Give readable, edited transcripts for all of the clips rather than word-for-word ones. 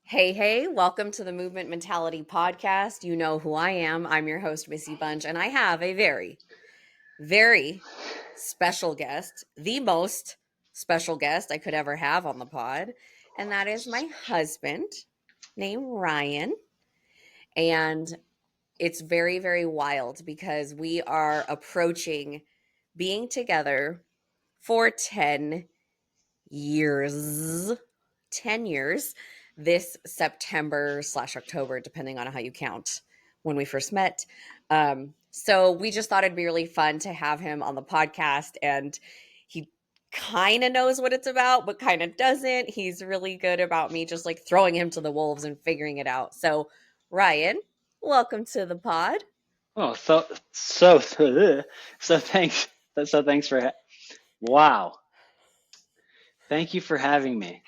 Hey, hey, welcome to the Movement Mentality Podcast. You know who I am. I'm your host, Missy Bunch, and I have a very, very special guest, the most special guest I could ever have on the pod, and that is my husband named Ryan. And it's very, very wild because we are approaching being together for 10 years. 10 years this September/October, depending on how you count when we first met. So we just thought it'd be really fun to have him on the podcast, and he kind of knows what it's about, but kind of doesn't. He's really good about me just like throwing him to the wolves and figuring it out. So, Ryan, welcome to the pod. Oh, so thanks. So thanks for wow. Thank you for having me.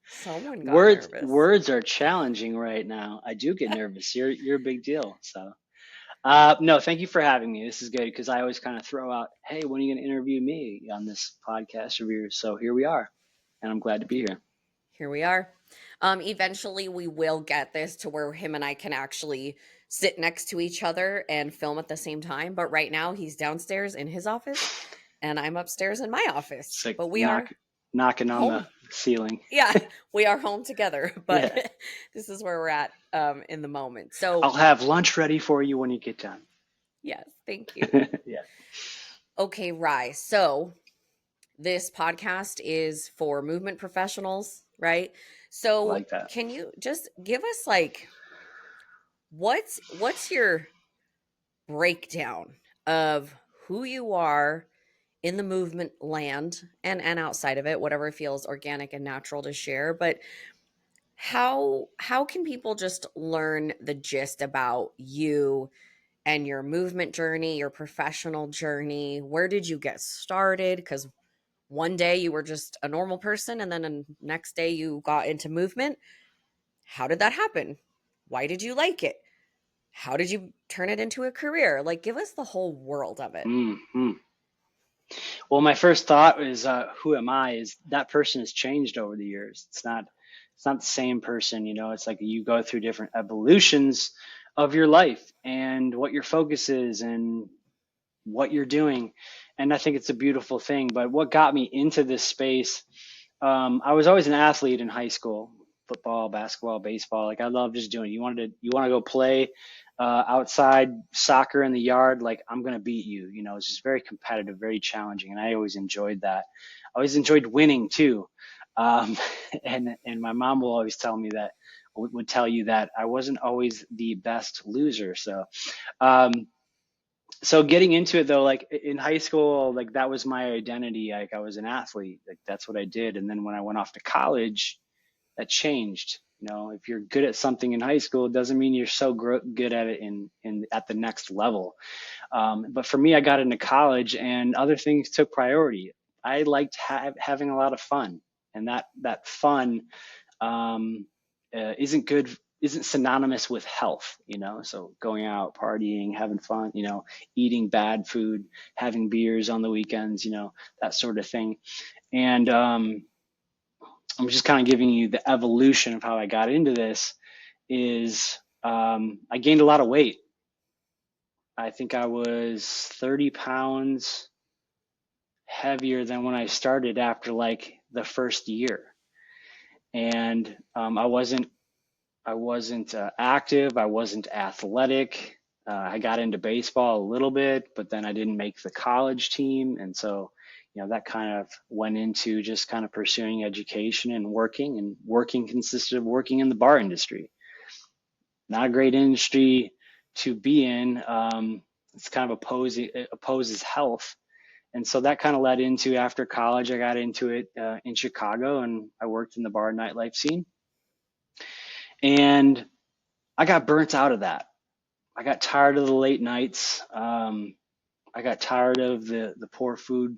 Someone got Words nervous. words are challenging right now. I do get nervous. You're a big deal. So no, thank you for having me. This is good because I always kind of throw out, hey, when are you going to interview me on this podcast review? So here we are, and I'm glad to be here. Here we are. Eventually, we will get this to where him and I can actually sit next to each other and film at the same time. But right now, he's downstairs in his office, and I'm upstairs in my office. It's like But we are knocking on the home. ceiling. Yeah, we are home together. But Yeah, this is where we're at in the moment. I'll So, have lunch ready for you when you get done. yes, thank you. Yeah, Okay, Rye. So, this podcast is for movement professionals, right? I So, like that. can you just give us like what's your breakdown of who you are in the movement land and outside of it, whatever feels organic and natural to share. But how can people just learn the gist about you and your movement journey, your professional journey? Where did you get started? Because one day you were just a normal person, and then the next day you got into movement. How did that happen? Why did you like it? How did you turn it into a career? Like, give us the whole world of it. Hmm. Well, my first thought is, who am I? Is that person has changed over the years. It's not the same person, you know. It's like you go through different evolutions of your life and what your focus is and what you're doing. And I think it's a beautiful thing. But what got me into this space, I was always an athlete in high school, football, basketball, baseball. Like I love just doing it. You want to go play outside soccer in the yard. Like I'm going to beat you. You know, it's just very competitive, very challenging. And I always enjoyed that. I always enjoyed winning too. Um, and my mom will always tell me that, would tell you that I wasn't always the best loser. Um, so getting into it though, like in high school, like that was my identity. Like I was an athlete, like that's what I did. And then when I went off to college, that changed. You know, if you're good at something in high school, it doesn't mean you're so good at it in at the next level. But for me, I got into college and other things took priority. I liked having a lot of fun, and that fun um, isn't synonymous with health, you know. So going out, partying, having fun, you know, eating bad food, having beers on the weekends, you know, that sort of thing. And I'm just kind of giving you the evolution of how I got into this. Is I gained a lot of weight. I think I was 30 pounds heavier than when I started after like the first year, and I wasn't active. I wasn't athletic. I got into baseball a little bit, but then I didn't make the college team. And so, you know, that kind of went into just kind of pursuing education and working. And working consisted of working in the bar industry. Not a great industry to be in. It's kind of it opposes health. And so that kind of led into after college, I got into it in Chicago and I worked in the bar nightlife scene. And I got burnt out of that. I got tired of the late nights. I got tired of the poor food.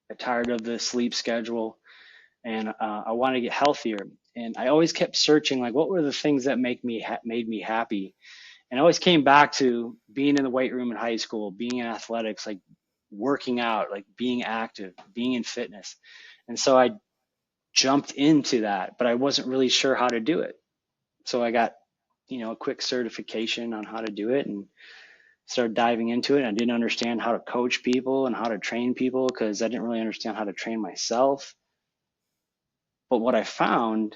I got tired of the sleep schedule, and I wanted to get healthier. And I always kept searching, like, what were the things that made me happy? And I always came back to being in the weight room in high school, being in athletics, like working out, like being active, being in fitness. And so I jumped into that, but I wasn't really sure how to do it. So I got, a quick certification on how to do it and started diving into it. I didn't understand how to coach people and how to train people because I didn't really understand how to train myself. But what I found,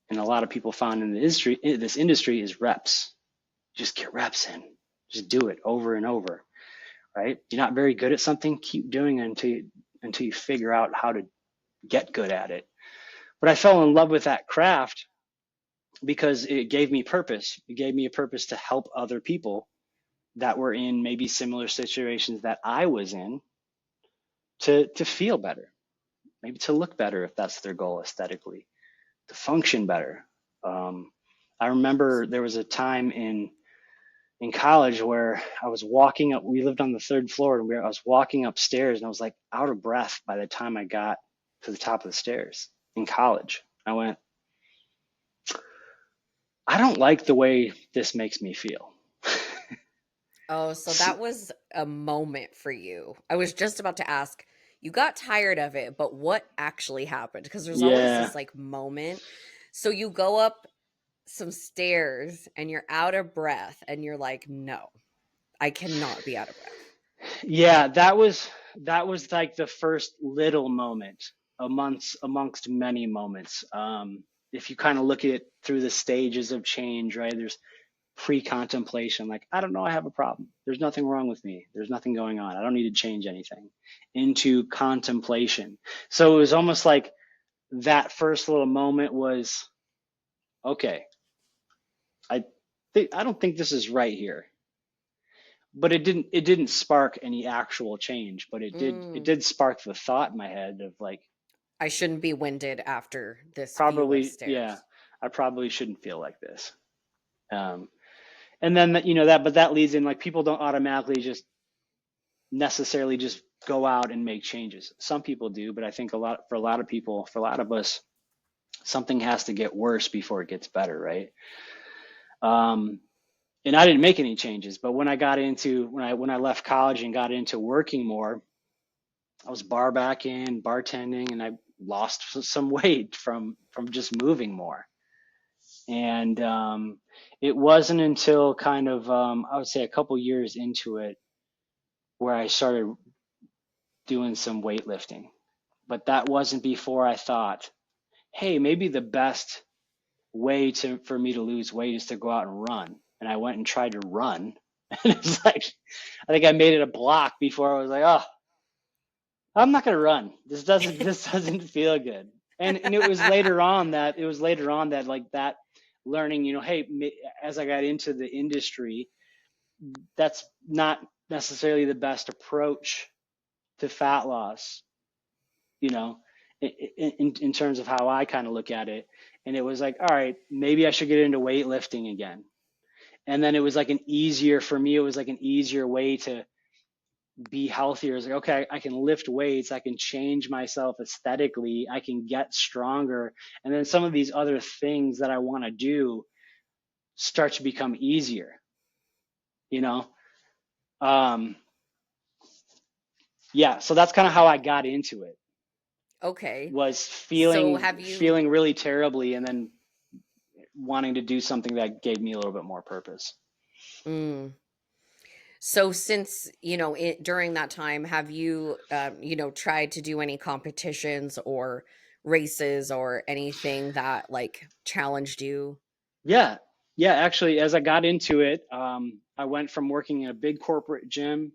and a lot of people found in this industry is reps. Just get reps in. Just do it over and over, right? You're not very good at something, keep doing it until you figure out how to get good at it. But I fell in love with that craft because it gave me purpose. It gave me a purpose to help other people that were in maybe similar situations that I was in to feel better, maybe to look better if that's their goal aesthetically, to function better. I remember there was a time in college where I was walking up. We lived on the third floor, and I was walking upstairs, and I was like out of breath by the time I got to the top of the stairs in college. I went, I don't like the way this makes me feel. Oh, so that was a moment for you. I was just about to ask, you got tired of it, but what actually happened? Because there's always Yeah. this like moment. So you go up some stairs and you're out of breath and you're like, no, I cannot be out of breath. Yeah, that was like the first little moment amongst many moments. If you kind of look at it through the stages of change, right? There's pre-contemplation, like, I don't know, I have a problem. There's nothing wrong with me. There's nothing going on. I don't need to change anything. Into contemplation. So it was almost like that first little moment was, okay, I don't think this is right here. But it didn't spark any actual change, but it did spark the thought in my head of like, I shouldn't be winded after this view of probably, yeah, stairs. I probably shouldn't feel like this. Um, and then but that leads in, like, people don't automatically just necessarily just go out and make changes. Some people do, but I think for a lot of people, for a lot of us, something has to get worse before it gets better, right? And I didn't make any changes, but when I left college and got into working more, I was bar backing, bartending, and I lost some weight from just moving more. And it wasn't until kind of I would say a couple years into it where I started doing some weightlifting. But that wasn't before I thought, hey, maybe the best way for me to lose weight is to go out and run. And I went and tried to run, and it's like, I think I made it a block before I was like, oh, I'm not gonna run. This doesn't feel good. And it was later on that like that learning, hey, as I got into the industry, that's not necessarily the best approach to fat loss, you know, in terms of how I kind of look at it. And it was like, all right, maybe I should get into weightlifting again. And then it was like it was like an easier way to be healthier. It's like, okay, I can lift weights, I can change myself aesthetically, I can get stronger. And then some of these other things that I want to do start to become easier, you know? Yeah, so that's kind of how I got into it, Okay. was So feeling have you feeling really terribly and then wanting to do something that gave me a little bit more purpose. mm, so since, during that time, have you tried to do any competitions or races or anything that like challenged you? Yeah. Yeah, actually, as I got into it, I went from working in a big corporate gym,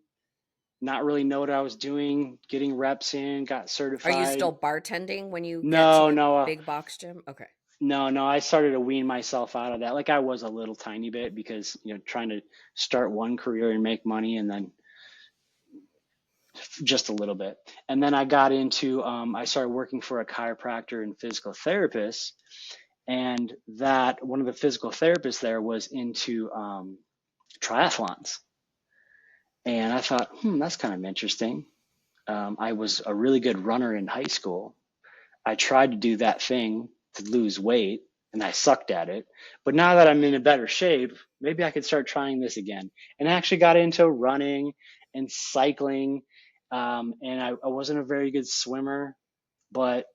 not really know what I was doing, getting reps in, got Are you certified. still bartending when you get to No, the no, big box gym? Okay. no. I started to wean myself out of that. Like, I was a little tiny bit because, trying to start one career and make money, and then just a little bit. And then I started working for a chiropractor and physical therapist. And that one of the physical therapists there was into triathlons. And I thought, that's kind of interesting. I was a really good runner in high school. I tried to do that thing to lose weight, and I sucked at it. But now that I'm in a better shape, maybe I could start trying this again. And I actually got into running and cycling. And I wasn't a very good swimmer, but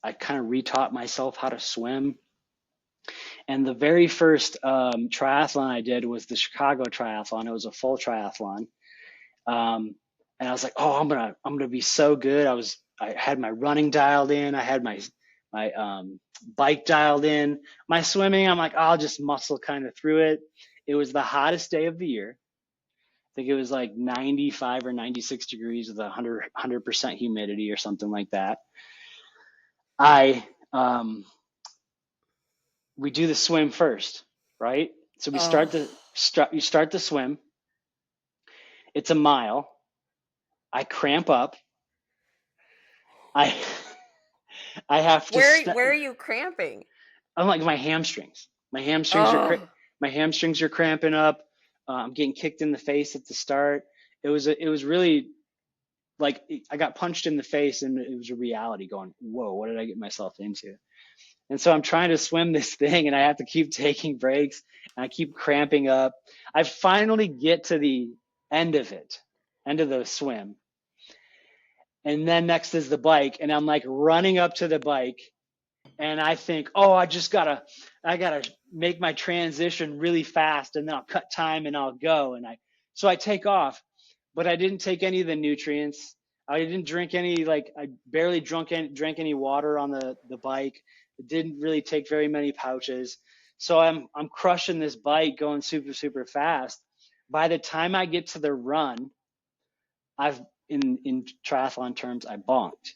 I kind of retaught myself how to swim. And the very first triathlon I did was the Chicago Triathlon. It was a full triathlon. And I was like, oh, I'm gonna be so good. I had my running dialed in. I had my bike dialed in. My swimming, I'm like, I'll just muscle kind of through it. It was the hottest day of the year. I think it was like 95 or 96 degrees with 100% humidity or something like that. I we do the swim first, right? So we Oh, you start the swim. It's a mile. I cramp up. I I have to where are you cramping? I'm like my hamstrings. Oh, My hamstrings are cramping up. I'm getting kicked in the face at the start. It was really like I got punched in the face, and it was a reality going, whoa, what did I get myself into? And so I'm trying to swim this thing, and I have to keep taking breaks, and I keep cramping up. I finally get to the end of it, end of the swim. And then next is the bike, and I'm like running up to the bike, and I think, oh, I gotta make my transition really fast, and then I'll cut time and I'll go. So I take off, but I didn't take any of the nutrients. I didn't drink any, like I barely drank any water on the bike. It didn't really take very many pouches. So I'm crushing this bike going super, super fast. By the time I get to the run, I've in triathlon terms, I bonked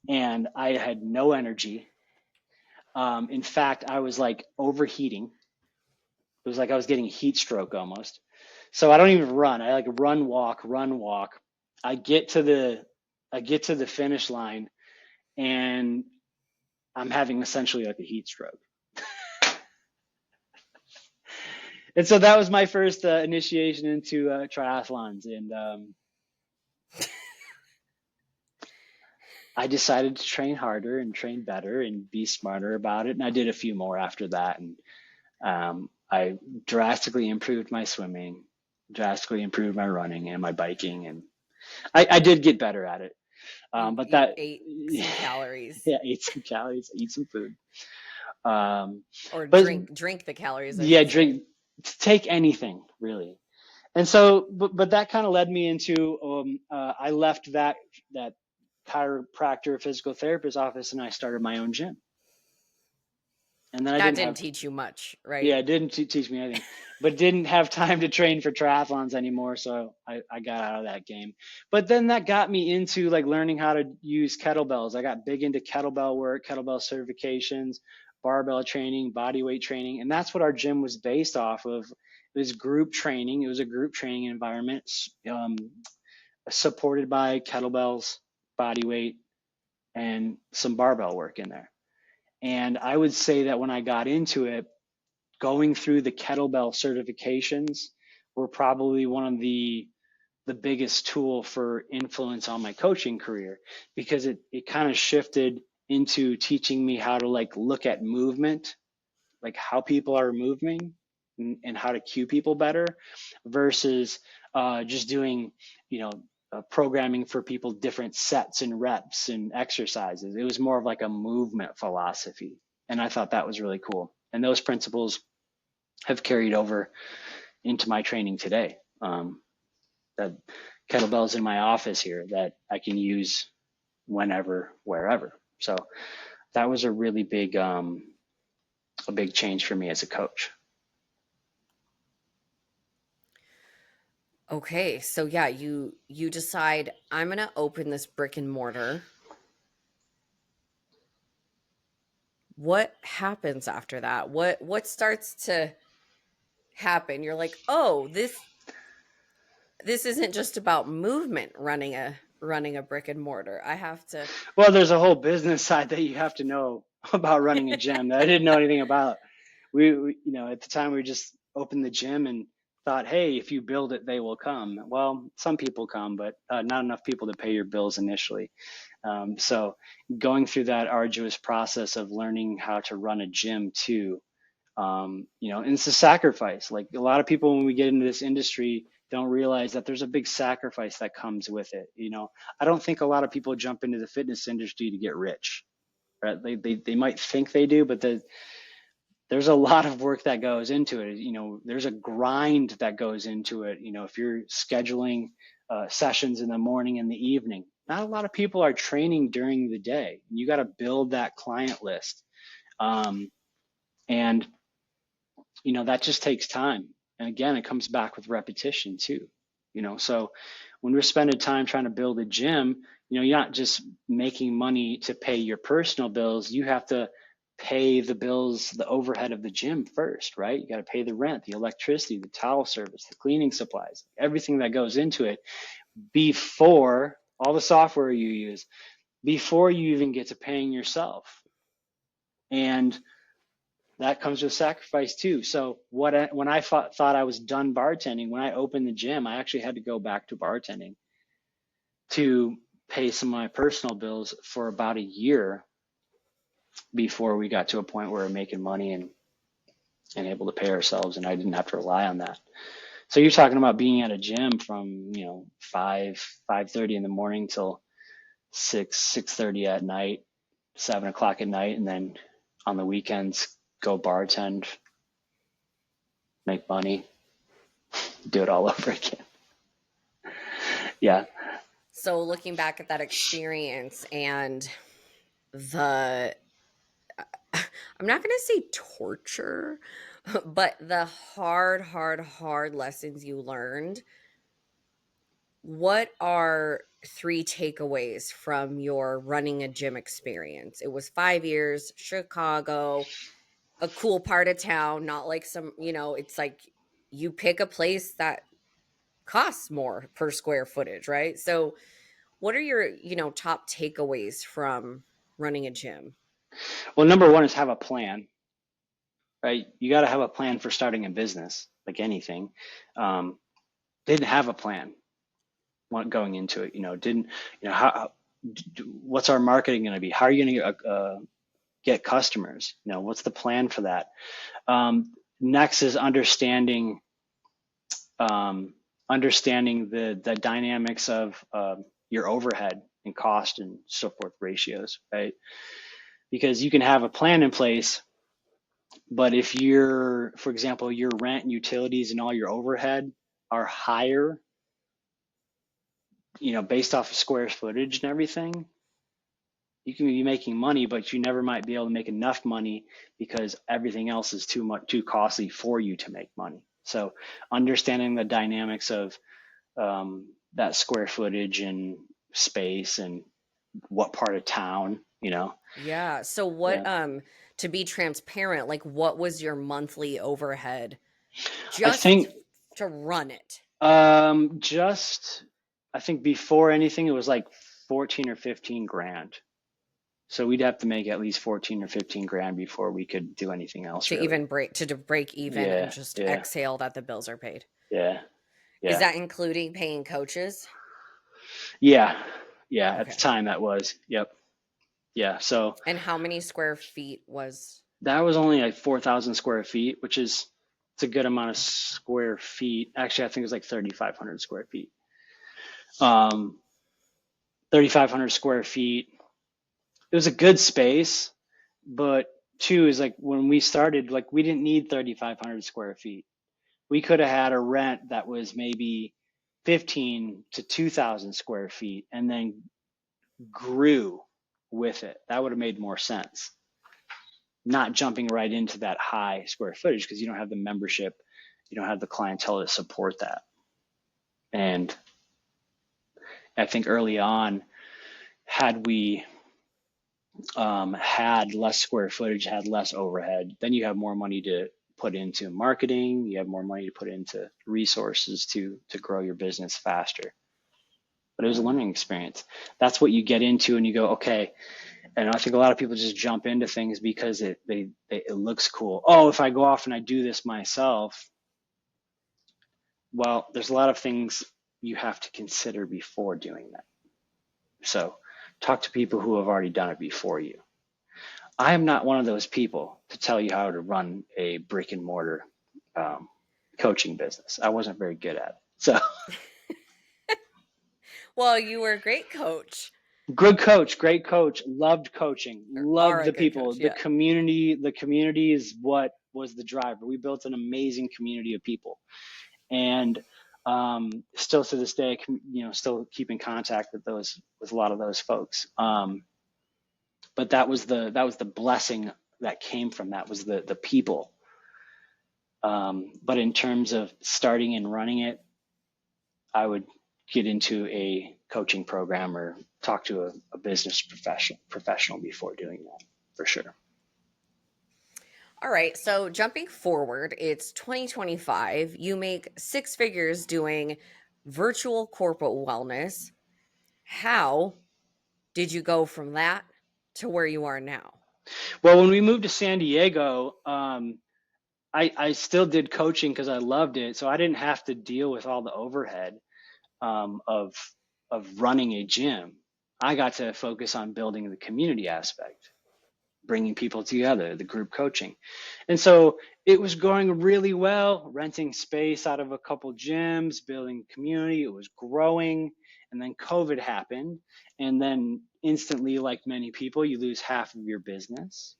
and I had no energy. In fact, I was like overheating. It was like I was getting a heat stroke almost. So I don't even run. I like run, walk, run, walk. I get to the I get to the finish line, and I'm having essentially like a heat stroke. And so that was my first initiation into triathlons, and I decided to train harder and train better and be smarter about it. And I did a few more after that, and I drastically improved my swimming, drastically improved my running and my biking, and I did get better at it. But you that, ate some calories yeah, ate some calories, eat some food. Um, or but drink the calories, I yeah, should say. drink, take anything really. And so, but that kind of led me into, I left that chiropractor physical therapist office, and I started my own gym. And then I That didn't didn't have teach you much, right? Yeah, it didn't teach me anything, but didn't have time to train for triathlons anymore. So I got out of that game. But then that got me into like learning how to use kettlebells. I got big into kettlebell work, kettlebell certifications, barbell training, body weight training. And that's what our gym was based off of. It was group training. It was a group training environment, supported by kettlebells, body weight, and some barbell work in there. And I would say that when I got into it, going through the kettlebell certifications were probably one of the biggest tool for influence on my coaching career, because it kind of shifted into teaching me how to like look at movement, like how people are moving, and how to cue people better versus just doing, you know, programming for people different sets and reps and exercises. It was more of like a movement philosophy. And I thought that was really cool. And those principles have carried over into my training today. That kettlebells in my office here that I can use whenever, wherever. So that was a big change for me as a coach. Okay, so yeah, you decide I'm gonna open this brick and mortar. What happens after that? What starts to happen? You're like, oh, this isn't just about movement running a brick and mortar. I have to Well, there's a whole business side that you have to know about running a gym that I didn't know anything about. At the time we just opened the gym and thought, hey, if you build it, they will come. Well, some people come, but not enough people to pay your bills initially. So going through that arduous process of learning how to run a gym too, and it's a sacrifice. Like a lot of people, when we get into this industry, don't realize that there's a big sacrifice that comes with it. I don't think a lot of people jump into the fitness industry to get rich. right? They might think they do, but there's a lot of work that goes into it. There's a grind that goes into it. If you're scheduling sessions in the morning and the evening, not a lot of people are training during the day. You got to build that client list. And that just takes time. And again, it comes back with repetition too. So when we're spending time trying to build a gym, you're not just making money to pay your personal bills. You have to pay the bills, the overhead of the gym first, right? You got to pay the rent, the electricity, the towel service, the cleaning supplies, everything that goes into it before all the software you use, before you even get to paying yourself. And that comes with sacrifice too. So when I thought I was done bartending, when I opened the gym, I actually had to go back to bartending to pay some of my personal bills for about a year before we got to a point where we're making money and able to pay ourselves, and I didn't have to rely on that. So you're talking about being at a gym from 5:30 in the morning till 6:30 at night, 7 o'clock at night, and then on the weekends go bartend, make money, do it all over again. Yeah. So looking back at that experience and the I'm not going to say torture, but the hard lessons you learned, what are 3 takeaways from your running a gym experience? It was 5 years, Chicago, a cool part of town, not like some, it's like you pick a place that costs more per square footage, right? So what are your, top takeaways from running a gym? Well, number one is have a plan, right? You got to have a plan for starting a business, like anything. Didn't have a plan going into it. What's our marketing going to be? How are you going to get customers? What's the plan for that? Next is understanding the dynamics of your overhead and cost and so forth ratios, right? Because you can have a plan in place, but if for example, your rent and utilities and all your overhead are higher, based off of square footage and everything, you can be making money, but you never might be able to make enough money because everything else is too costly for you to make money. So understanding the dynamics of that square footage and space and what part of town, Yeah. So what, Yeah. to be transparent, like what was your monthly overhead I just think to run it? I think before anything, it was like 14 or 15 grand. So we'd have to make at least 14 or 15 grand before we could do anything else, To really. even break even and Yeah, just yeah, exhale that the bills are paid. yeah, Is yeah, that including paying coaches? yeah, yeah. At the Okay. time, that was, yep, yeah. So And how many square feet was? that was only like 4,000 square feet, which is it's a good amount of square feet. Actually, I think it was like 3,500 square feet. 3,500 square feet. It was a good space, but two is like when we started, like we didn't need 3,500 square feet. We could have had a rent that was maybe 15 to 2,000 square feet and then grew with it. That would have made more sense. Not jumping right into that high square footage because you don't have the membership, you don't have the clientele to support that. And I think early on, had we had less square footage, had less overhead, then you have more money to put into marketing, you have more money to put into resources to grow your business faster. But it was a learning experience. That's what you get into and you go, okay. And I think a lot of people just jump into things because it looks cool. Oh, if I go off and I do this myself, well, there's a lot of things you have to consider before doing that. So talk to people who have already done it before you. I am not one of those people to tell you how to run a brick and mortar coaching business. I wasn't very good at it. So Well, you were a great coach. Good coach, great coach, loved coaching, Or are loved a the good people, coach. Yeah. the community is what was the driver. We built an amazing community of people, and still to this day, still keep in contact with a lot of those folks. But that was the blessing that came from that, was the people. But in terms of starting and running it, I would get into a coaching program or talk to a business professional before doing that, for sure. All right. So jumping forward, it's 2025. You make six figures doing virtual corporate wellness. How did you go from that to where you are now? Well, when we moved to San Diego, I still did coaching because I loved it, so I didn't have to deal with all the overhead of running a gym. I got to focus on building the community aspect, bringing people together, the group coaching. And so it was going really well, renting space out of a couple gyms, building community. It was growing. And then COVID happened. And then instantly, like many people, you lose half of your business.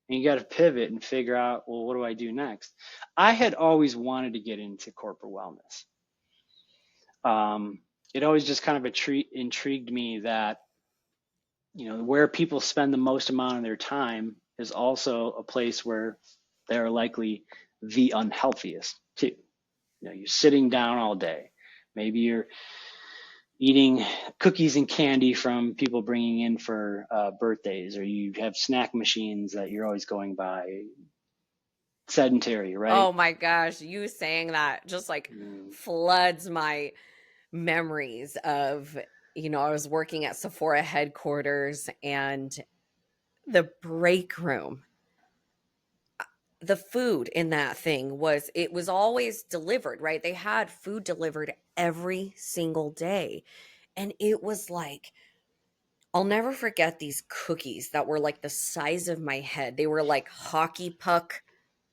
And you got to pivot and figure out, well, what do I do next? I had always wanted to get into corporate wellness. It always just kind of intrigued me that, where people spend the most amount of their time is also a place where they're likely the unhealthiest too. You're sitting down all day. Maybe you're eating cookies and candy from people bringing in for birthdays, or you have snack machines that you're always going by. Sedentary, right? Oh my gosh, you saying that just like Mm. floods my memories of, I was working at Sephora headquarters and the break room. The food in that thing it was always delivered, right? They had food delivered every single day. And it was like, I'll never forget these cookies that were like the size of my head. They were like hockey puck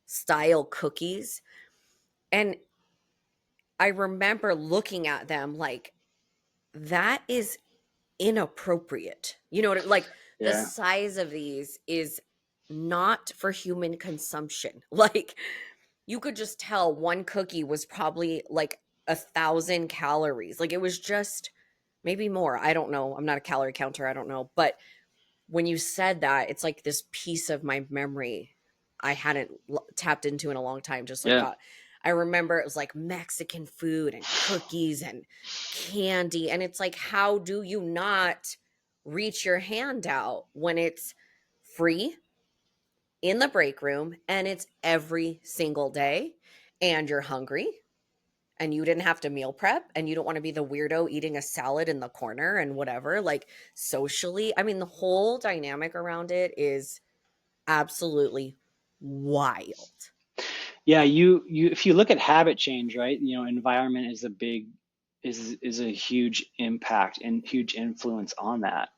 style cookies. And I remember looking at them like, that is inappropriate. Like the Yeah, size of these is not for human consumption. Like you could just tell one cookie was probably like 1,000 calories. Like it was just maybe more. I don't know. I'm not a calorie counter. I don't know. But when you said that, it's like this piece of my memory I hadn't tapped into in a long time. Just like yeah, got, I remember it was like Mexican food and cookies and candy. And it's like, how do you not reach your hand out when it's free in the break room and it's every single day and you're hungry and you didn't have to meal prep and you don't want to be the weirdo eating a salad in the corner and whatever, like socially. I mean, the whole dynamic around it is absolutely wild. yeah. You if you look at habit change, right? Environment is a huge impact and huge influence on that.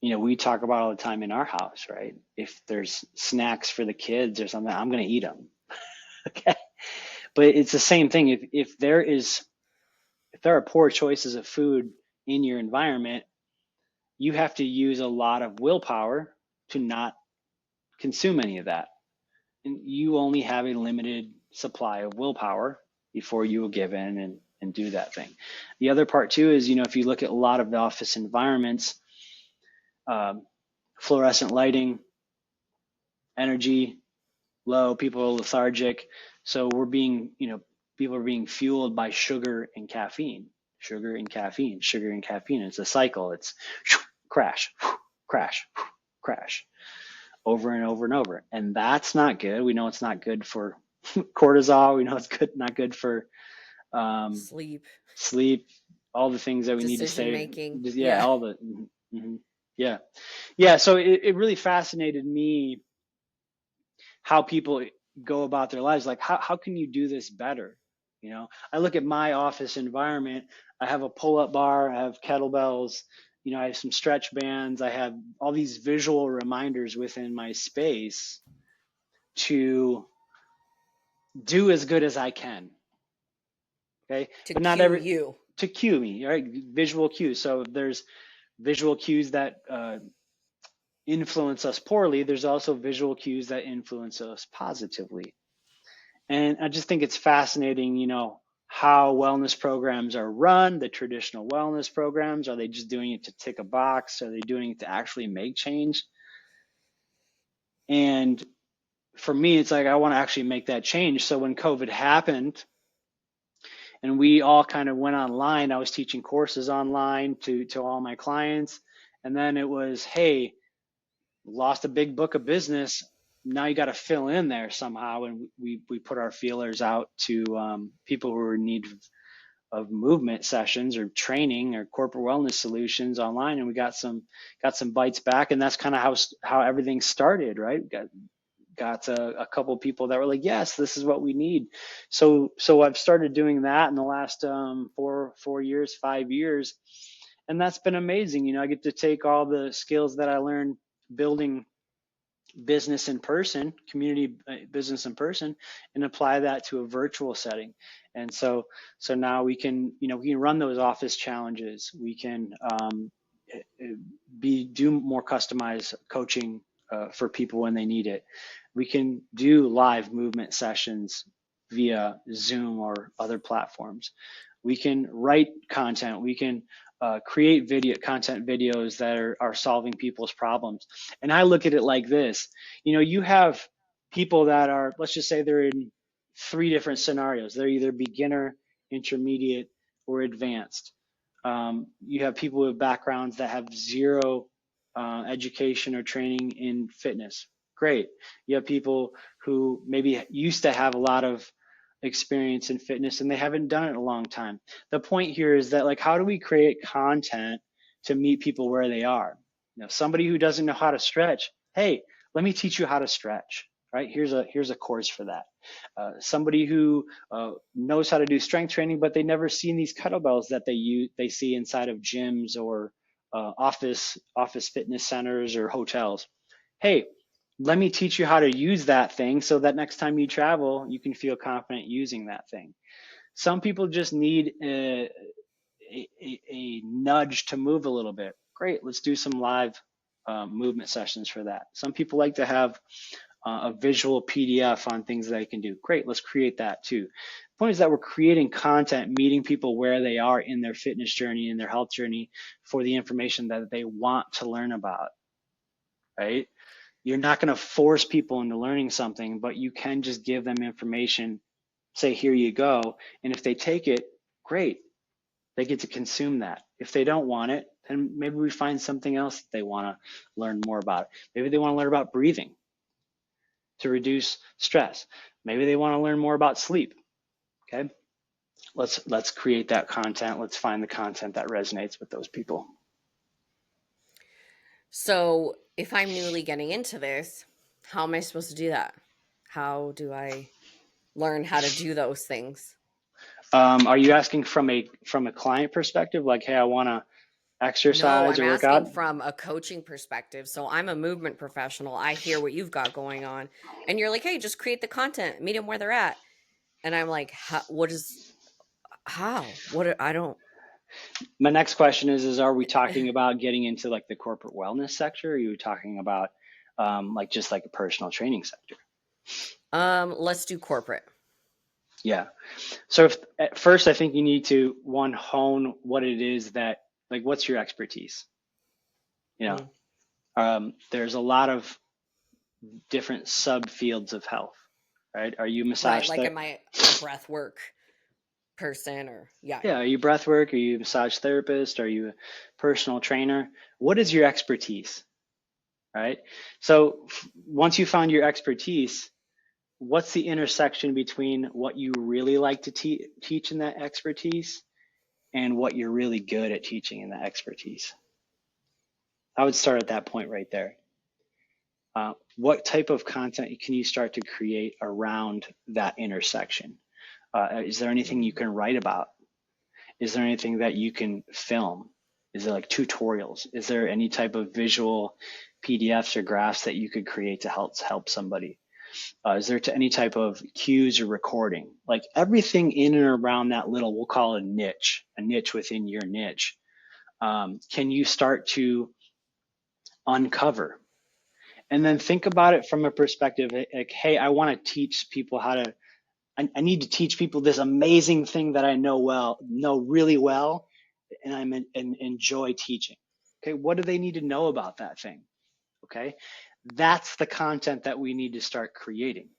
We talk about all the time in our house, right? If there's snacks for the kids or something, I'm going to eat them. Okay. But it's the same thing. If there are poor choices of food in your environment, you have to use a lot of willpower to not consume any of that. And you only have a limited supply of willpower before you will give in and do that thing. The other part too is, if you look at a lot of the office environments, um, fluorescent lighting, energy low, people are lethargic. So people are being fueled by sugar and caffeine, sugar and caffeine, sugar and caffeine. It's a cycle. It's crash, crash, crash over and over and over. And that's not good. We know it's not good for cortisol. We know it's not good for um, Sleep, sleep, all the things that we need to decision stay. making. Yeah, Yeah. all the, mm-hmm. Yeah. Yeah. So it really fascinated me how people go about their lives. Like, how can you do this better? I look at my office environment. I have a pull-up bar, I have kettlebells, I have some stretch bands, I have all these visual reminders within my space to do as good as I can. Okay. To But not cue every you. to cue me, right? Visual cues. So there's visual cues that influence us poorly, there's also visual cues that influence us positively. And I just think it's fascinating, how wellness programs are run, the traditional wellness programs. Are they just doing it to tick a box? Are they doing it to actually make change? And for me, it's like I want to actually make that change. So when COVID happened and we all kind of went online, I was teaching courses online to all my clients. And then it was, hey, lost a big book of business. Now you got to fill in there somehow. And we put our feelers out to people who are in need of movement sessions or training or corporate wellness solutions online. And we got some bites back. And that's kind of how everything started, right? Got a couple of people that were like, yes, this is what we need. So I've started doing that in the last 5 years. And that's been amazing. I get to take all the skills that I learned building business in person, community business in person, and apply that to a virtual setting. And so now we can run those office challenges. We can do more customized coaching for people when they need it. We can do live movement sessions via Zoom or other platforms. We can write content. We can create content videos that are solving people's problems. And I look at it like this. You have people that are, let's just say they're in 3 different scenarios. They're either beginner, intermediate, or advanced. You have people with backgrounds that have zero education or training in fitness. Great. You have people who maybe used to have a lot of experience in fitness and they haven't done it in a long time. The point here is that, like, how do we create content to meet people where they are? Somebody who doesn't know how to stretch, hey, let me teach you how to stretch, right? Here's a course for that. Somebody who knows how to do strength training, but they never seen these kettlebells that they see inside of gyms or office fitness centers or hotels. Hey, let me teach you how to use that thing so that next time you travel, you can feel confident using that thing. Some people just need a nudge to move a little bit. Great, let's do some live movement sessions for that. Some people like to have a visual PDF on things that they can do. Great, let's create that too. The point is that we're creating content, meeting people where they are in their fitness journey, in their health journey, for the information that they want to learn about, right? You're not going to force people into learning something, but you can just give them information, say, here you go. And if they take it, great. They get to consume that. If they don't want it, then maybe we find something else that they want to learn more about. Maybe they want to learn about breathing to reduce stress. Maybe they want to learn more about sleep. Okay. Let's create that content. Let's find the content that resonates with those people. So if I'm newly getting into this, how am I supposed to do that? How do I learn how to do those things? Are you asking from a client perspective? Like, hey, I want to exercise or work out? No, I'm asking from a coaching perspective. So I'm a movement professional. I hear what you've got going on. And you're like, hey, just create the content, meet them where they're at. And I'm like, I don't. My next question is are we talking about getting into like the corporate wellness sector? Or are you talking about just like a personal training sector? Let's do corporate. Yeah. So at first, I think you need to hone what it is that, like, what's your expertise? There's a lot of different subfields of health, right? Are you massage? Right, like am I a breath work person or Yeah, are you breath work? Are you a massage therapist? Are you a personal trainer? What is your expertise, right? So once you found your expertise, what's the intersection between what you really like to teach in that expertise and what you're really good at teaching in that expertise? I would start at that point right there. What type of content can you start to create around that intersection? Is there anything you can write about? Is there anything that you can film? Is there like tutorials? Is there any type of visual PDFs or graphs that you could create to help somebody? Is there any type of cues or recording? Like everything in and around that little, we'll call it a niche within your niche. can you start to uncover? And then think about it from a perspective like, hey, I want to teach people how to, I need to teach people this amazing thing that I know really well, and and enjoy teaching. Okay, what do they need to know about that thing? Okay, that's the content that we need to start creating.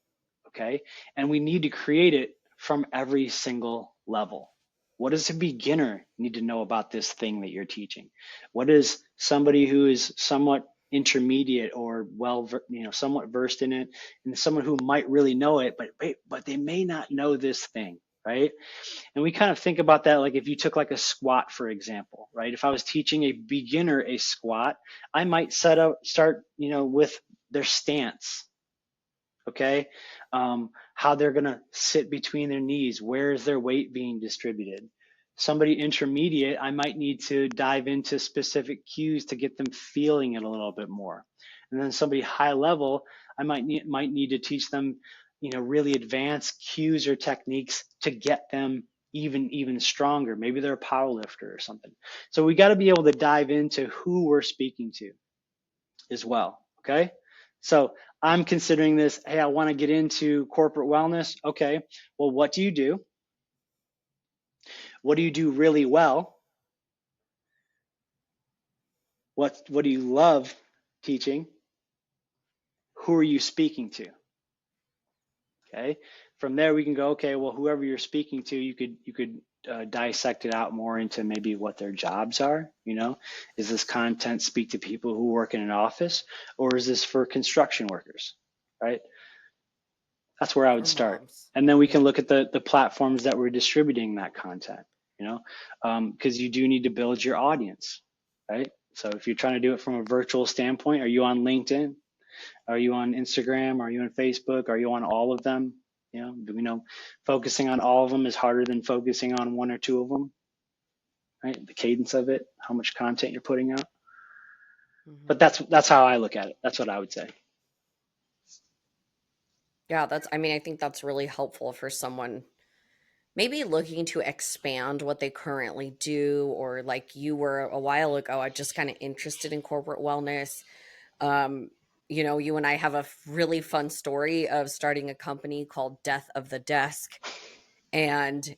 Okay, and we need to create it from every single level. What does a beginner need to know about this thing that you're teaching? What does somebody who is somewhat intermediate or somewhat versed in it, and someone who might really know it, but they may not know this thing, right? And we kind of think about that like if you took like a squat, for example, right? If I was teaching a beginner a squat, I might start, with their stance, okay? How they're going to sit between their knees, where is their weight being distributed. Somebody intermediate, I might need to dive into specific cues to get them feeling it a little bit more. And then somebody high level, I might need to teach them, really advanced cues or techniques to get them even stronger. Maybe they're a power lifter or something. So we got to be able to dive into who we're speaking to as well. Okay. So I'm considering this, hey, I want to get into corporate wellness. Okay. Well, what do you do? What do you do really well? What do you love teaching? Who are you speaking to? Okay. From there, we can go, okay, well, whoever you're speaking to, you could dissect it out more into maybe what their jobs are. Is this content speak to people who work in an office, or is this for construction workers, right? That's where I would Or start. moms. And then we can Yeah. look at the platforms that we're distributing that content, because you do need to build your audience, right? So if you're trying to do it from a virtual standpoint, are you on LinkedIn? Are you on Instagram? Are you on Facebook? Are you on all of them? Do we know focusing on all of them is harder than focusing on one or two of them, right? The cadence of it, how much content you're putting out. But Mm-hmm. that's how I look at it. That's what I would say. Yeah, I think that's really helpful for someone maybe looking to expand what they currently do, or like you were a while ago, I just kind of interested in corporate wellness. Um, you and I have a really fun story of starting a company called Death of the Desk, and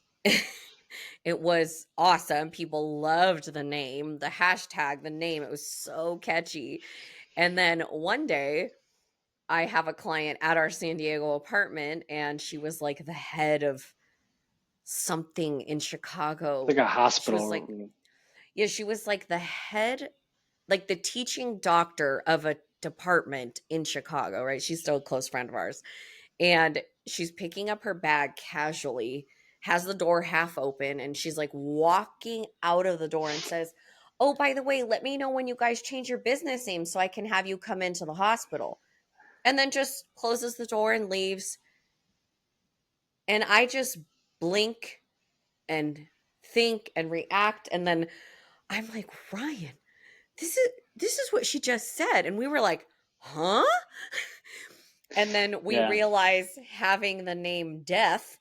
it was awesome. People loved the name, the hashtag, the name. It was so catchy. And then one day, I have a client at our San Diego apartment, and she was like the head of something in It's like Chicago. a She was like, hospital. yeah, she was like the head, like the teaching doctor of a department in Chicago, right? She's still a close friend of ours. And she's picking up her bag casually, has the door half open, and she's like walking out of the door and says, "Oh, by the way, let me know when you guys change your business name so I can have you come into the hospital." And then just closes the door and leaves. And I just blink and think and react. And then I'm like, Ryan, this is what she just said. And we were like, huh? And then we Yeah. realized having the name Death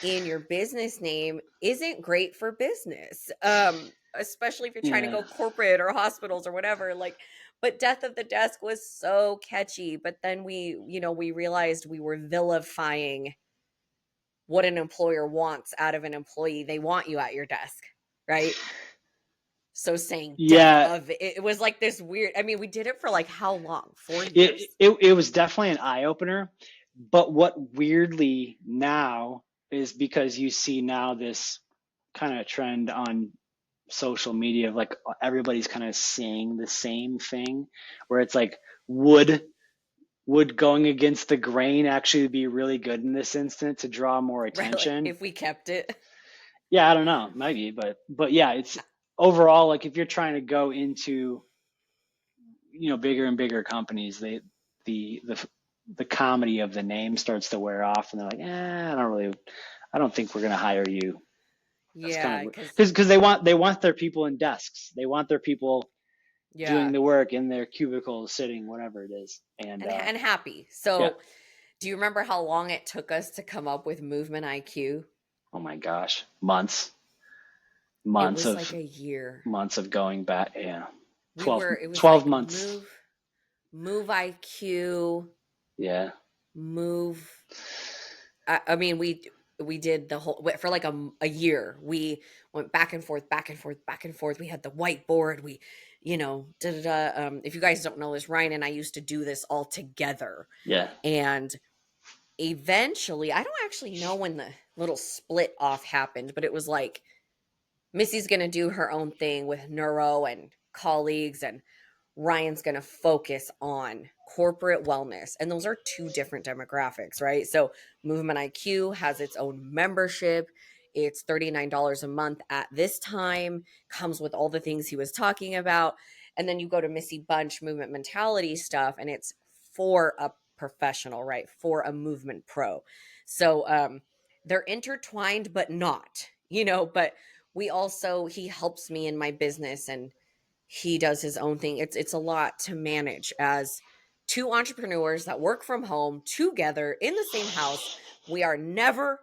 in your business name isn't great for business. Especially if you're trying to Yeah. go corporate or hospitals or whatever. Like, but Death of the Desk was so catchy. But then we realized we were vilifying what an employer wants out of an employee. They want you at your desk, right? So saying death Yeah. of it was like this weird. I mean, we did it for like how long? 4 years? It was definitely an eye opener. But what weirdly now is because you see now this kind of trend on social media of like everybody's kind of saying the same thing, where it's like, would going against the grain actually be really good in this instant to draw more Right? Like attention? if we kept it. Yeah, I don't know, maybe, but yeah, it's overall like if you're trying to go into bigger and bigger companies, the the the comedy of the name starts to wear off, and they're like, I don't think we're gonna hire you. That's kind Yeah, of because because they want their people in desks, they want their people doing yeah, the work in their cubicles, sitting, whatever it is, and and happy. yeah. So, do you remember how long it took us to come up with movement IQ? Oh my gosh, months. It months was of like a year. going back. Yeah. We were, it was 12 like months. move IQ, Yeah. move. I mean, we did the whole for like a year. We went back and forth, back and forth, back and forth. We had the whiteboard. We, da da da. If you guys don't know this, Ryan and I used to do this all together. Yeah. And eventually, I don't actually know when the little split off happened, but it was like Missy's going to do her own thing with neuro and colleagues, and Ryan's going to focus on corporate wellness. And those are two different demographics, right? So Movement IQ has its own membership. It's $39 a month at this time, comes with all the things he was talking about. And then you go to Missy Bunch movement mentality stuff, and it's for a professional, right? For a movement pro. So they're intertwined, but not, but he helps me in my business, and he does his own thing. It's a lot to manage as two entrepreneurs that work from home together in the same house. We are never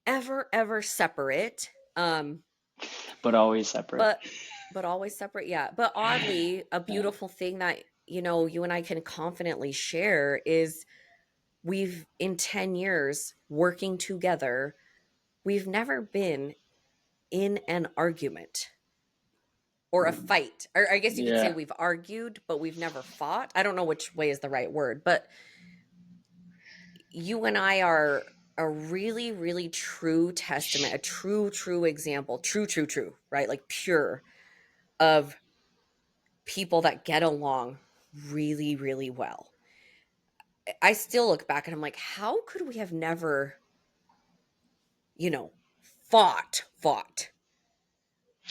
ever separate. But always separate. But always separate. Yeah. But oddly, a beautiful thing that you and I can confidently share is we've in 10 years working together, we've never been in an argument or a fight. Or I guess you could say Yeah. we've argued, but we've never fought. I don't know which way is the right word, but you and I are a really, really true testament, a true example, true, right? Like pure of people that get along really, really well. I still look back and I'm like, how could we have never, you know, fought?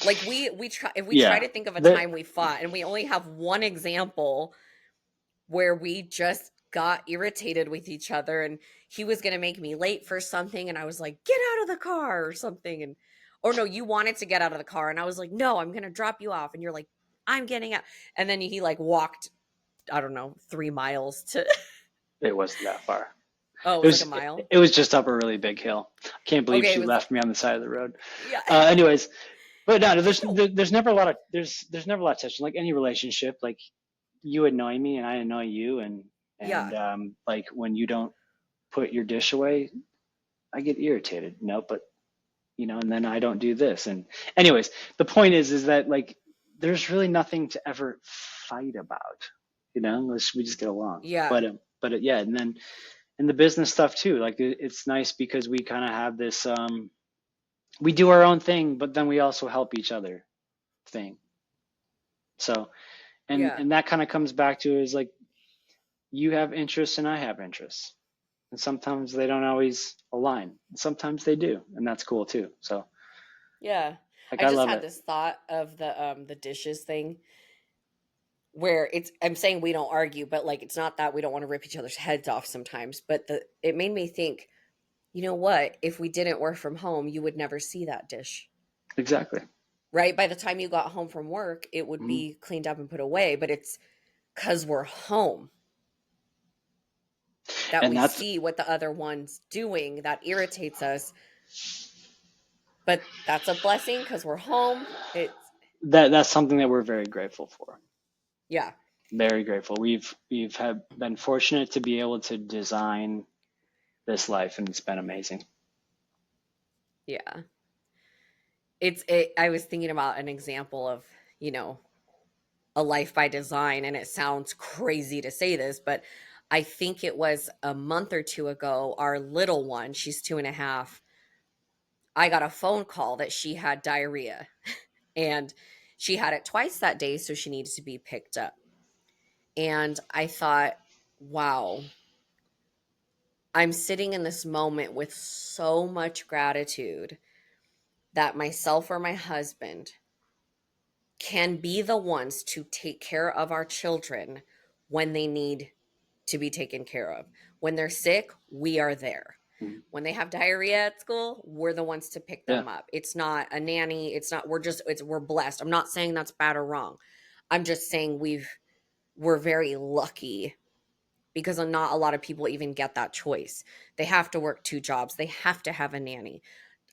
Like we try if we try Yeah. to think of a The, time we fought and we only have one example where we just got irritated with each other, and he was going to make me late for something and I was like, get out of the car or something, and or no, you wanted to get out of the car and I was like, no, I'm going to drop you off, and you're like, I'm getting out, and then he like walked, I don't know, 3 miles to it wasn't that far. oh, it It was like a was mile. it was just up a really big hill. I can't believe Okay, she it was left me on the side of the road. yeah. Anyways, but no, No. there's never a lot of there's never a lot of tension. Like any relationship, like you annoy me and I annoy you, and Yeah. like when you don't put your dish away, I get irritated. But and then I don't do this. And anyways, the point is that like there's really nothing to ever fight about, unless we just get along. Yeah. Yeah, and then and the business stuff too. Like it's nice because we kind of have this we do our own thing, but then we also help each other thing. So Yeah. and that kind of comes back to is like you have interests and I have interests. And sometimes they don't always align. Sometimes they do, and that's cool too. So Yeah. like I I just love had it. this thought of the dishes thing where I'm saying we don't argue, but like it's not that we don't want to rip each other's heads off sometimes, but it made me think, you know what? If we didn't work from home, you would never see that dish. Exactly. Right? By the time you got home from work, it would Mm-hmm. be cleaned up and put away, but it's cuz we're home that And we that's see what the other one's doing that irritates us. But that's a blessing cuz we're home. It's that's something that we're very grateful for. yeah. Very grateful. We've have been fortunate to be able to design this life, and it's been amazing. Yeah. I was thinking about an example of, you know, a life by design, and it sounds crazy to say this, but I think it was a month or two ago, our little one, she's 2.5, I got a phone call that she had diarrhea and she had it twice that day, so she needed to be picked up. And I thought, wow, I'm sitting in this moment with so much gratitude that myself or my husband can be the ones to take care of our children when they need to be taken care of. When they're sick, we are there. Mm-hmm. When they have diarrhea at school, we're the ones to pick Yeah, them up. It's not a nanny. It's not, we're blessed. I'm not saying that's bad or wrong. I'm just saying we're very lucky because not a lot of people even get that choice. They have to work 2 jobs. They have to have a nanny.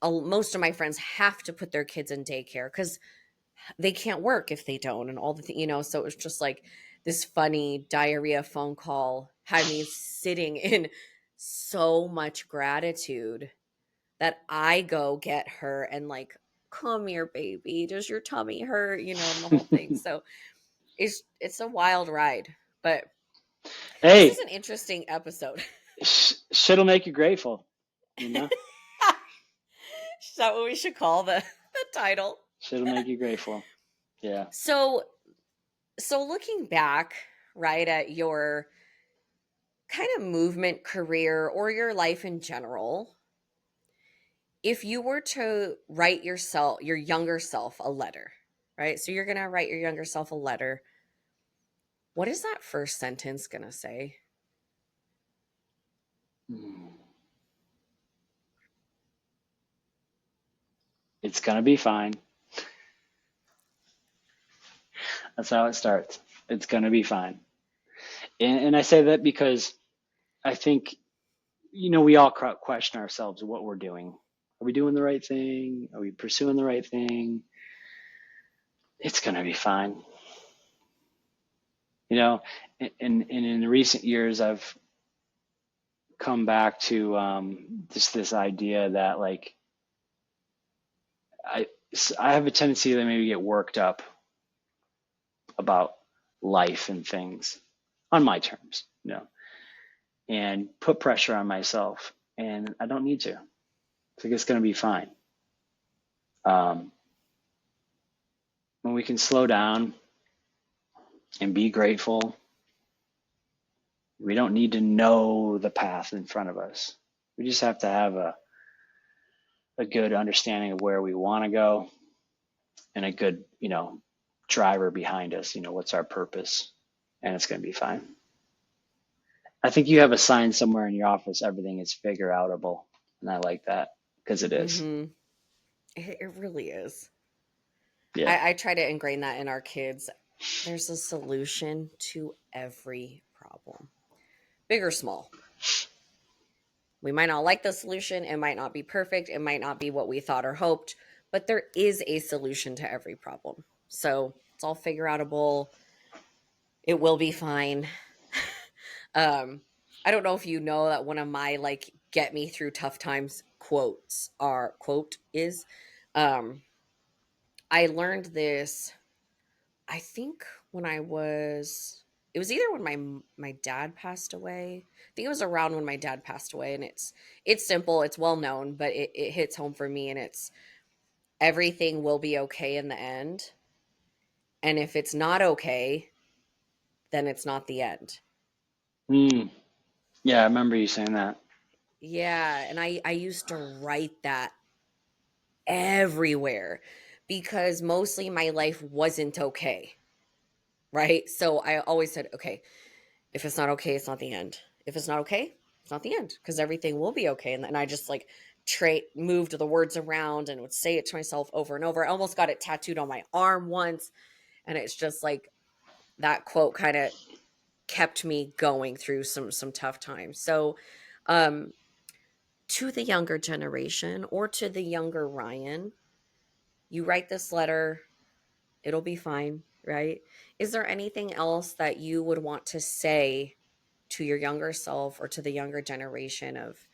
most of my friends have to put their kids in daycare because they can't work if they don't, and all the so it was just like this funny diarrhea phone call had me sitting in so much gratitude that I go get her and like, come here, baby, does your tummy hurt, and the whole thing. So it's a wild ride, but this is Hey, an interesting episode. shit'll make you grateful, you know? Is that what we should call the title? Shit'll make you grateful. Yeah. So looking back, right, at your kind of movement career or your life in general, if you were to write your younger self a letter, right? So you're going to write your younger self a letter. What is that first sentence going to say? It's going to be fine. That's how it starts. It's going to be fine. And I say that because I think, we all question ourselves what we're doing. Are we doing the right thing? Are we pursuing the right thing? It's going to be fine. And in recent years, I've come back to just this idea that like I have a tendency to maybe get worked up about life and things on my terms, and put pressure on myself, and I don't need to. I think it's going to be fine. When we can slow down and be grateful, we don't need to know the path in front of us. We just have to have a good understanding of where we want to go and a good, driver behind us. What's our purpose? And it's going to be fine. I think you have a sign somewhere in your office, everything is figure outable. And I like that because it is. Mm-hmm. It really is. Yeah. I try to ingrain that in our kids. There's a solution to every problem, big or small. We might not like the solution. It might not be perfect. It might not be what we thought or hoped, but there is a solution to every problem. So it's all figure outable. It will be fine. I don't know if you know that one of my like get me through tough times quote is, I learned this, I think when it was either when my dad passed away. I think it was around when my dad passed away, and it's simple, it's well known, but it hits home for me, and it's everything will be okay in the end. And if it's not okay, then it's not the end. Yeah, I remember you saying that. Yeah, and I used to write that everywhere because mostly my life wasn't okay, right? So I always said, okay, if it's not okay, it's not the end. If it's not okay, it's not the end because everything will be okay. And then I just like moved the words around and would say it to myself over and over. I almost got it tattooed on my arm once. And it's just like that quote kind of kept me going through some tough times. So, to the younger generation or to the younger Ryan, you write this letter, it'll be fine, right? Is there anything else that you would want to say to your younger self or to the younger generation of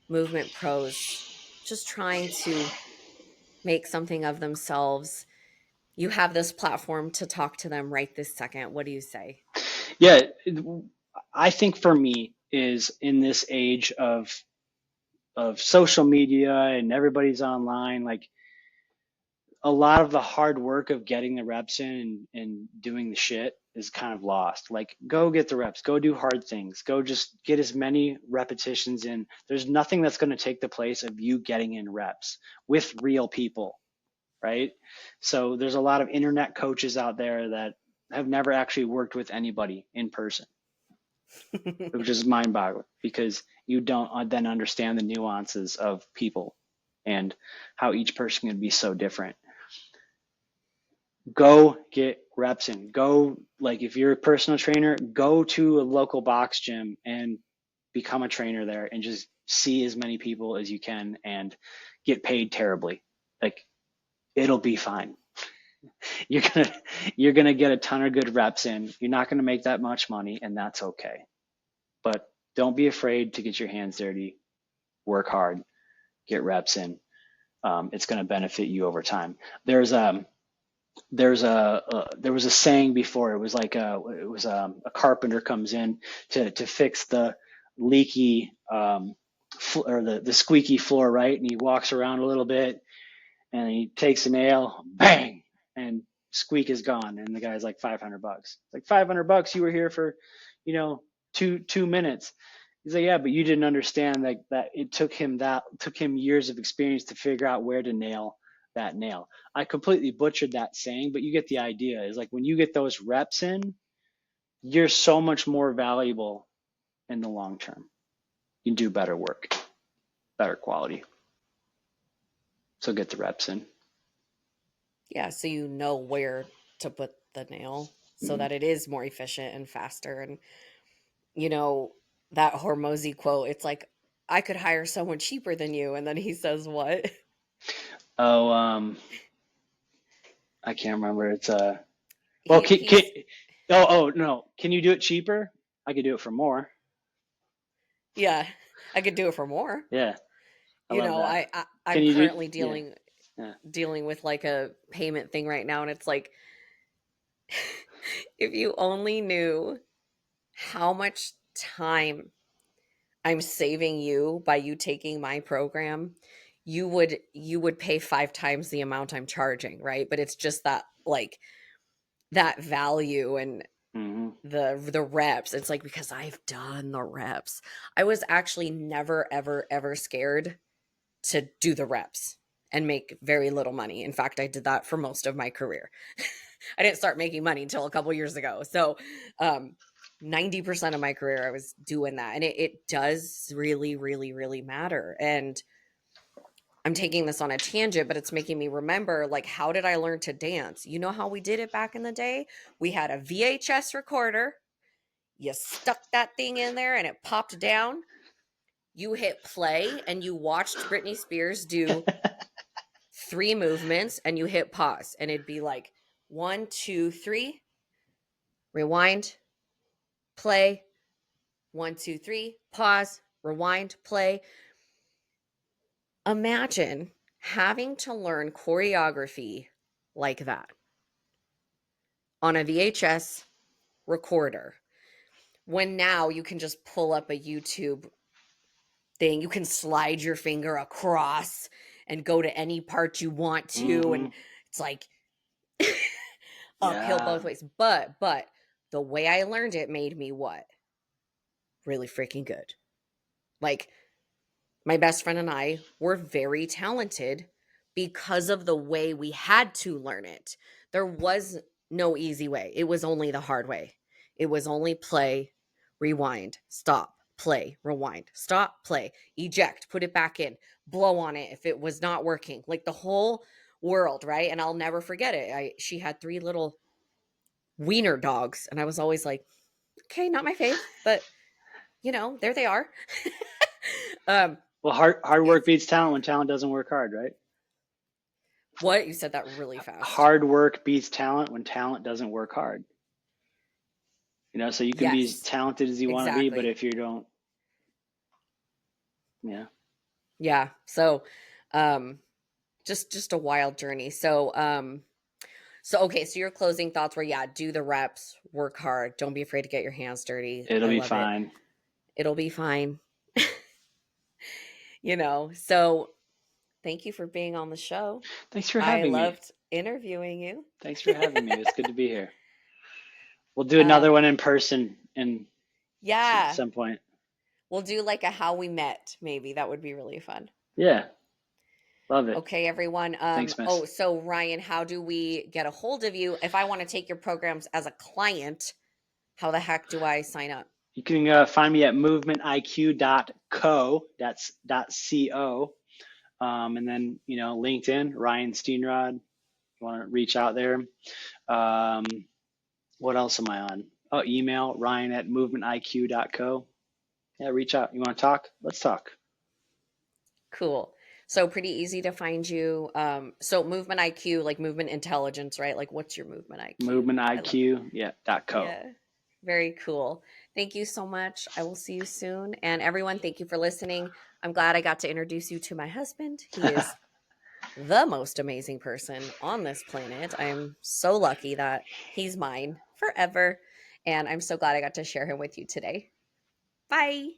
movement pros just trying to make something of themselves? You have this platform to talk to them right this second. What do you say? Yeah, I think for me is in this age of social media and everybody's online, like a lot of the hard work of getting the reps in and doing the shit is kind of lost. Like, go get the reps, go do hard things, go just get as many repetitions in. There's nothing that's going to take the place of you getting in reps with real people, right? So there's a lot of internet coaches out there that have never actually worked with anybody in person, which is mind boggling because you don't then understand the nuances of people and how each person can be so different. Go get reps in. Go, like, if you're a personal trainer, go to a local box gym and become a trainer there and just see as many people as you can and get paid terribly. Like, it'll be fine. You're gonna get a ton of good reps in. You're not gonna make that much money, and that's okay. But don't be afraid to get your hands dirty, work hard, get reps in. It's going to benefit you over time. There was a saying before. It was like a carpenter comes in to fix the leaky or the squeaky floor, right? And he walks around a little bit and he takes a nail, bang, and squeak is gone. And the guy's like $500. Like $500, you were here for, 2 minutes. He's like, yeah, but you didn't understand that it took him years of experience to figure out where to nail that nail. I completely butchered that saying, but you get the idea. Is like when you get those reps in, you're so much more valuable in the long term. You can do better work, better quality. So get the reps in. Yeah, so you know where to put the nail so that it is more efficient and faster. And, that Hormozy quote, it's like, I could hire someone cheaper than you. And then he says, what? Oh, I can't remember. It's no. Can you do it cheaper? I could do it for more. Yeah, I could do it for more. Yeah. I'm currently dealing with like a payment thing right now. And it's like, if you only knew how much time I'm saving you by you taking my program, you would pay 5 times the amount I'm charging, right? But it's just that, like, that value and the reps. It's like, because I've done the reps. I was actually never ever ever scared to do the reps and make very little money. In fact, I did that for most of my career. I didn't start making money until a couple years ago. So 90% of my career I was doing that. And it does really, really, really matter. And I'm taking this on a tangent, but it's making me remember, like, how did I learn to dance? You know how we did it back in the day? We had a VHS recorder. You stuck that thing in there and it popped down. You hit play and you watched Britney Spears do 3 movements and you hit pause. And it'd be like 1, 2, 3, rewind, play, 1, 2, 3, pause, rewind, play. Imagine having to learn choreography like that on a VHS recorder, when now you can just pull up a YouTube thing. You can slide your finger across and go to any part you want to. And it's like uphill both ways. But the way I learned it made me what? Really freaking good. Like, my best friend and I were very talented because of the way we had to learn it. There was no easy way. It was only the hard way. It was only play, rewind, stop, play, rewind, stop, play, eject, put it back in, blow on it if it was not working. Like, the whole world, right? And I'll never forget it. She had 3 little wiener dogs, and I was always like, okay, not my fave, but there they are. Well, hard work beats talent when talent doesn't work hard, right? What? You said that really fast. Hard work beats talent when talent doesn't work hard. So you can be as talented as you want to be, but if you don't, yeah. So, just a wild journey. So, okay. So your closing thoughts were, do the reps, work hard, don't be afraid to get your hands dirty. It'll be fine. It'll be fine. So thank you for being on the show. Thanks for having me. I loved interviewing you. Thanks for having me. It's good to be here. We'll do another one in person at some point. We'll do like a how we met, maybe. That would be really fun. Yeah. Love it. Okay, everyone. Thanks, Miss. So Ryan, how do we get a hold of you? If I want to take your programs as a client, how the heck do I sign up? You can find me at movementiq.co. That's .co. And then, LinkedIn, Ryan Steenrod. You want to reach out there. What else am I on? Oh, email Ryan at movementiq.co. Yeah, reach out. You want to talk? Let's talk. Cool. So pretty easy to find you. So movement IQ, like movement intelligence, right? Like what's your movement IQ? Movement I love IQ, yeah, .co. Yeah. Very cool. Thank you so much. I will see you soon. And everyone, thank you for listening. I'm glad I got to introduce you to my husband. He is the most amazing person on this planet. I'm so lucky that he's mine forever. And I'm so glad I got to share him with you today. Bye.